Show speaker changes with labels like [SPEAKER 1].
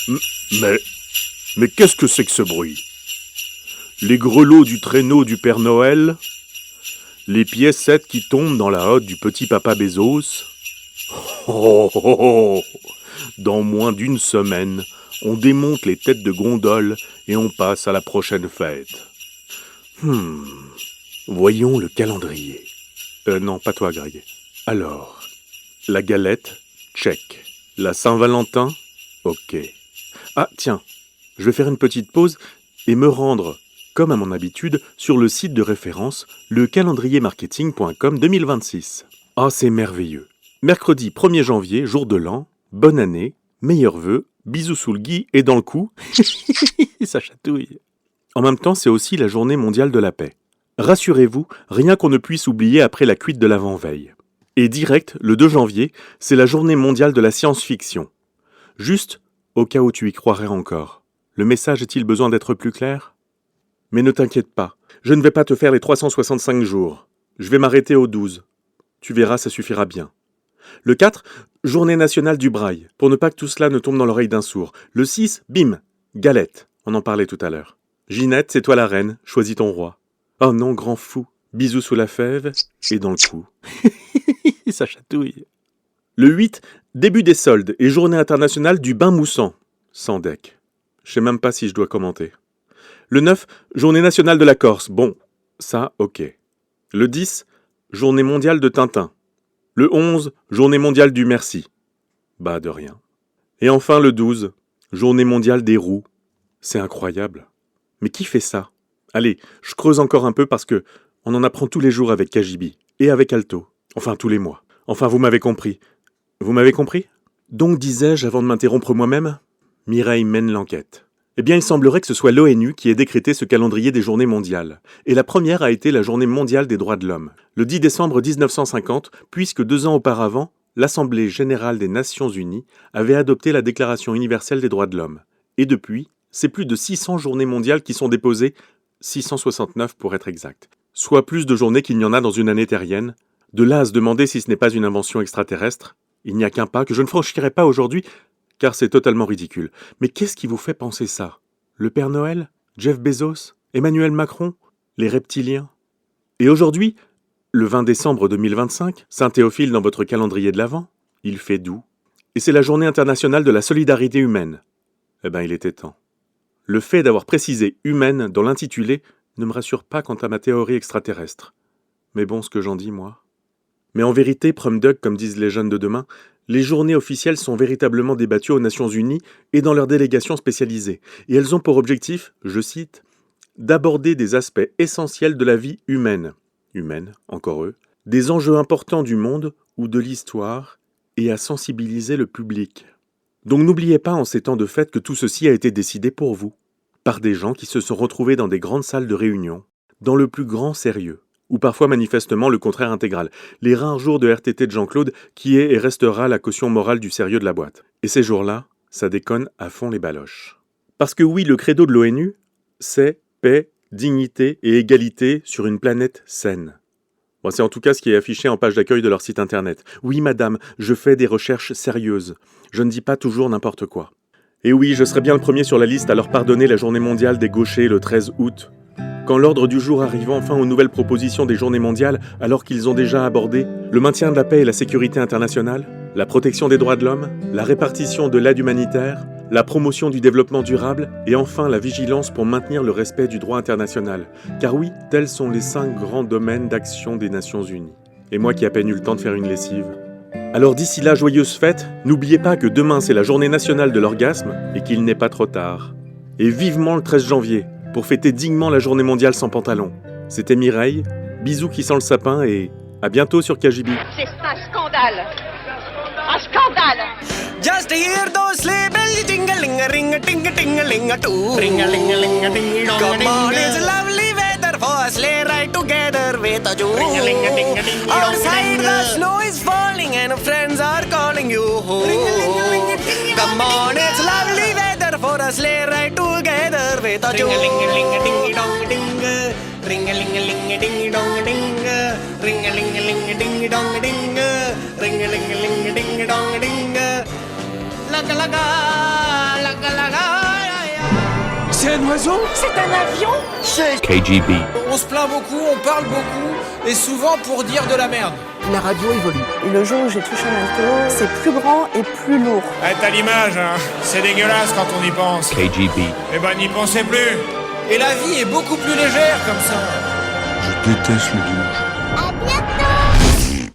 [SPEAKER 1] M- Mais, mais qu'est-ce que c'est que ce bruit? Les grelots du traîneau du Père Noël? Les piécettes qui tombent dans la hotte du petit papa Bezos? Oh, oh, oh. Dans moins d'une semaine, on démonte les têtes de gondole et on passe à la prochaine fête. Voyons le calendrier. Non, pas toi, Greg. Alors, la galette, check. La Saint-Valentin, ok. Ah, tiens, je vais faire une petite pause et me rendre, comme à mon habitude, sur le site de référence, le calendriermarketing.com 2026. Ah, c'est merveilleux. Mercredi 1er janvier, jour de l'an, bonne année, meilleurs vœux, bisous sous le gui et dans le cou. Ça chatouille. En même temps, c'est aussi la journée mondiale de la paix. Rassurez-vous, rien qu'on ne puisse oublier après la cuite de l'avant-veille. Et direct, le 2 janvier, c'est la journée mondiale de la science-fiction. Juste, au cas où tu y croirais encore, le message a-t-il besoin d'être plus clair? Mais ne t'inquiète pas, je ne vais pas te faire les 365 jours. Je vais m'arrêter au 12. Tu verras, ça suffira bien. Le 4, journée nationale du braille, pour ne pas que tout cela ne tombe dans l'oreille d'un sourd. Le 6, bim, galette, on en parlait tout à l'heure. Ginette, c'est toi la reine, choisis ton roi. Oh non, grand fou, bisous sous la fève et dans le cou. Ça chatouille. Le 8, début des soldes et journée internationale du bain moussant. Sans deck. Je sais même pas si je dois commenter. Le 9, journée nationale de la Corse. Bon, ça, ok. Le 10, journée mondiale de Tintin. Le 11, journée mondiale du merci. Bah, de rien. Et enfin le 12, journée mondiale des roues. C'est incroyable. Mais qui fait ça? Allez, je creuse encore un peu parce que on en apprend tous les jours avec Kajibi et avec Alto. Enfin, tous les mois. Enfin, vous m'avez compris. Vous m'avez compris? Donc, disais-je avant de m'interrompre moi-même, Mireille mène l'enquête. Eh bien, il semblerait que ce soit l'ONU qui ait décrété ce calendrier des journées mondiales. Et la première a été la Journée mondiale des droits de l'homme, le 10 décembre 1950, puisque 2 ans auparavant, l'Assemblée générale des Nations unies avait adopté la Déclaration universelle des droits de l'homme. Et depuis, c'est plus de 600 journées mondiales qui sont déposées, 669 pour être exact, soit plus de journées qu'il n'y en a dans une année terrienne. De là à se demander si ce n'est pas une invention extraterrestre, il n'y a qu'un pas que je ne franchirai pas aujourd'hui, car c'est totalement ridicule. Mais qu'est-ce qui vous fait penser ça? Le Père Noël? Jeff Bezos? Emmanuel Macron? Les reptiliens? Et aujourd'hui, le 20 décembre 2025, Saint-Théophile dans votre calendrier de l'Avent, il fait doux. Et c'est la journée internationale de la solidarité humaine. Eh ben, il était temps. Le fait d'avoir précisé « humaine » dans l'intitulé ne me rassure pas quant à ma théorie extraterrestre. Mais bon, ce que j'en dis, moi. Mais en vérité, Prumdug, comme disent les jeunes de demain, les journées officielles sont véritablement débattues aux Nations Unies et dans leurs délégations spécialisées. Et elles ont pour objectif, je cite, « d'aborder des aspects essentiels de la vie humaine, encore eux, des enjeux importants du monde ou de l'histoire, et à sensibiliser le public. » Donc n'oubliez pas en ces temps de fête que tout ceci a été décidé pour vous, par des gens qui se sont retrouvés dans des grandes salles de réunion, dans le plus grand sérieux, ou parfois manifestement le contraire intégral, les rares jours de RTT de Jean-Claude qui est et restera la caution morale du sérieux de la boîte. Et ces jours-là, ça déconne à fond les baloches. Parce que oui, le credo de l'ONU, c'est paix, dignité et égalité sur une planète saine. Bon, c'est en tout cas ce qui est affiché en page d'accueil de leur site internet. Oui, madame, je fais des recherches sérieuses. Je ne dis pas toujours n'importe quoi. Et oui, je serai bien le premier sur la liste à leur pardonner la journée mondiale des gauchers le 13 août. Quand l'ordre du jour arrive enfin aux nouvelles propositions des journées mondiales, alors qu'ils ont déjà abordé le maintien de la paix et la sécurité internationale, la protection des droits de l'homme, la répartition de l'aide humanitaire, la promotion du développement durable et enfin la vigilance pour maintenir le respect du droit international. Car oui, tels sont les 5 grands domaines d'action des Nations Unies. Et moi qui ai à peine eu le temps de faire une lessive. Alors d'ici là, joyeuse fête, n'oubliez pas que demain c'est la journée nationale de l'orgasme et qu'il n'est pas trop tard. Et vivement le 13 janvier, pour fêter dignement la journée mondiale sans pantalon. C'était Mireille, bisous qui sent le sapin et à bientôt sur Kajibi.
[SPEAKER 2] C'est un scandale! Un scandale!
[SPEAKER 3] Just hear those sleigh bells jingling, ring a ting a ting a ling a too. Ring a ling a ling a ding dong. Come on, it's lovely weather for a sleigh ride together with a Jew. Ring a ling a ding a ding dong. Outside the snow is falling and friends are calling you home. Ring a ling a ling a ding. Come on, it's lovely weather for a sleigh ride together with a Jew. Ring a ling a ling a ding dong ding. Ring a ling a ling a ding dong ding. Ring a ling a ling a ding dong ding. Ring a ling a ling a ding dong ding. Laga laga laga C'est un oiseau?
[SPEAKER 2] C'est un avion?
[SPEAKER 4] KGB.
[SPEAKER 5] On se plaint beaucoup, on parle beaucoup, et souvent pour dire de la merde.
[SPEAKER 3] La radio évolue.
[SPEAKER 6] Et le jour où j'ai touché un alto, c'est plus grand et plus lourd.
[SPEAKER 5] Ah, t'as l'image, hein. C'est dégueulasse quand on y pense.
[SPEAKER 4] KGB.
[SPEAKER 5] Eh ben, n'y pensez plus. Et la vie est beaucoup plus légère comme ça.
[SPEAKER 7] Je déteste le dimanche.
[SPEAKER 2] À bientôt!